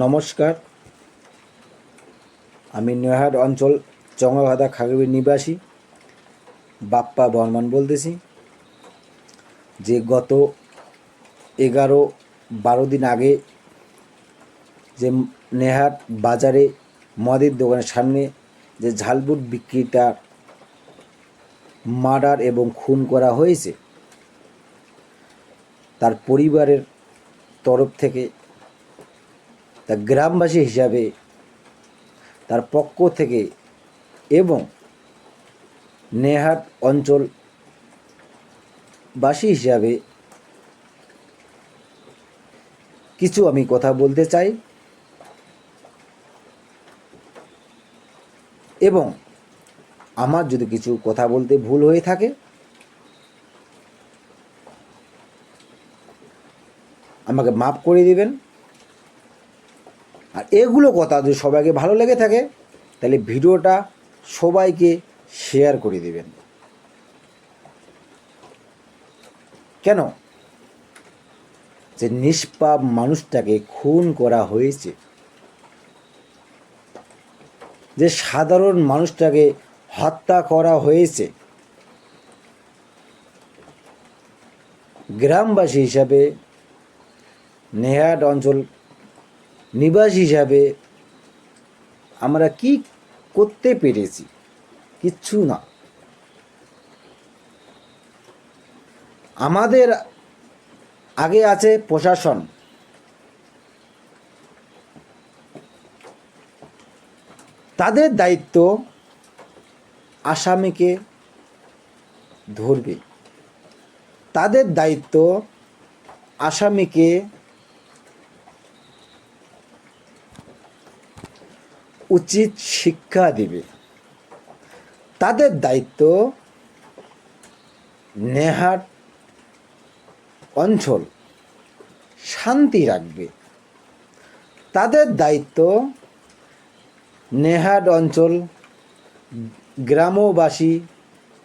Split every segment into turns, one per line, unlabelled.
নমস্কার, আমি নৈহাট অঞ্চল চঙ্গাঘাটা খাগড়াছড়ির নিবাসী বাপ্পা বর্মন বলতেছি। যে গত 11-12 দিন আগে যে নৈহাট বাজারে মদের দোকানের সামনে যে ঝালমুট বিক্রেতার মার্ডার এবং খুন করা হয়েছে, তার পরিবারের তরফ থেকে, তার গ্রামবাসী হিসাবে, তার পক্ষ থেকে এবং নৈহাট অঞ্চলবাসী হিসাবে কিছু আমি কথা বলতে চাই এবং আমার যদি কিছু কথা বলতে ভুল হয়ে থাকে আমাকে মাফ করে দিবেন। আর এগুলো কথা যদি সবাইকে ভালো লেগে থাকে তাহলে ভিডিওটা সবাইকে শেয়ার করে দিবেন। কেন যে নিষ্পাপ মানুষটাকে খুন করা হয়েছে, যে সাধারণ মানুষটাকে হত্যা করা হয়েছে, গ্রামবাসী হিসাবে, নৈহাট অঞ্চল নিবাসী হিসাবে আমরা কি করতে পেরেছি? কিচ্ছু না। আমাদের আগে আছে প্রশাসন, তাদের দায়িত্ব আসামিকে ধরবে, তাদের দায়িত্ব আসামিকে উচিত শিক্ষা দেবে, তাদের দায়িত্ব নৈহাট অঞ্চল শান্তি রাখবে, তাদের দায়িত্ব নৈহাট অঞ্চল গ্রামবাসী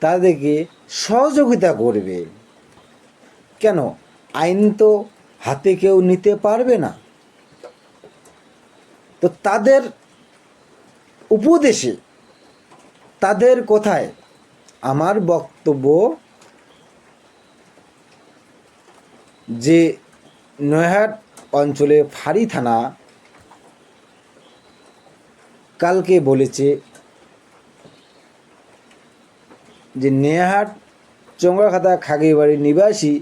তাদেরকে সহযোগিতা করবে। কেন আইন তো হাতে কেউ নিতে পারবে না, তো তাদের উপদেশে, তাদের কথায় আমার বক্তব্য যে নৈহাট অঞ্চলে ফাঁড়ি থানা কালকে বলেছে যে নৈহাট চঙ্গাঘাটা খাগড়াছড়ির নিবাসী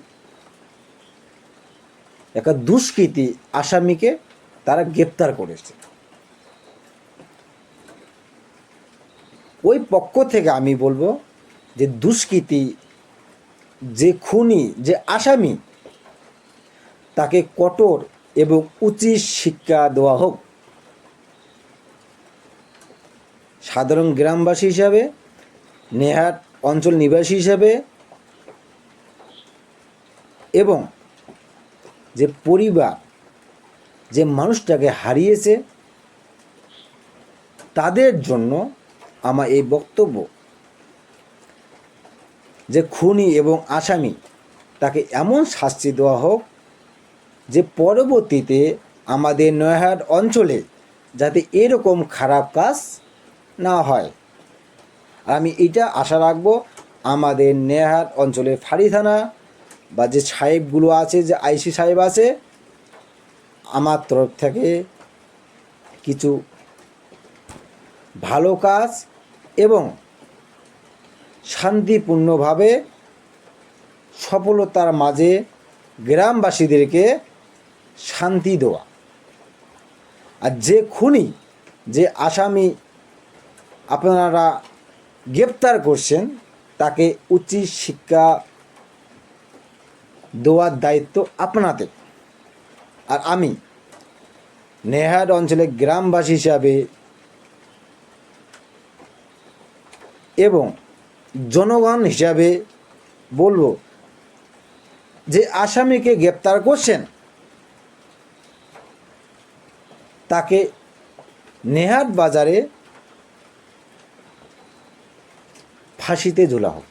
একটা দুষ্কৃতী আসামিকে তারা গ্রেপ্তার করেছে। ওই পক্ষ থেকে আমি বলবো যে দুষ্কৃতী, যে খুনি, যে আসামি, তাকে কঠোর এবং উচিত শিক্ষা দেওয়া হোক। সাধারণ গ্রামবাসী হিসাবে, নৈহাট অঞ্চল নিবাসী হিসাবে এবং যে পরিবার যে মানুষটাকে হারিয়েছে তাদের জন্য আমার এই বক্তব্য যে খুনি এবং আসামি তাকে এমন শাস্তি দেওয়া হোক যে পরবর্তীতে আমাদের নৈহাট অঞ্চলে যাতে এরকম খারাপ কাজ না হয়। আমি এটা আশা রাখবো আমাদের নৈহাট অঞ্চলে ফাঁড়ি থানা বা যে সাহেবগুলো আছে, যে আইসি সাহেব আছে, আমার তরফ থেকে কিছু ভালো কাজ এবং শান্তিপূর্ণভাবে সফলতার মাঝে গ্রামবাসীদেরকে শান্তি দেওয়া। আর যে খুনি, যে আসামি আপনারা গ্রেপ্তার করছেন তাকে উচিত শিক্ষা দেওয়ার দায়িত্ব আপনাদের। আর আমি নৈহাট অঞ্চলের গ্রামবাসী হিসাবে এবং জনগণ হিসাবে বলবো যে আসামিকে গ্রেপ্তার করছেন তাকে নৈহাট বাজারে ফাঁসিতে ঝোলা হোক।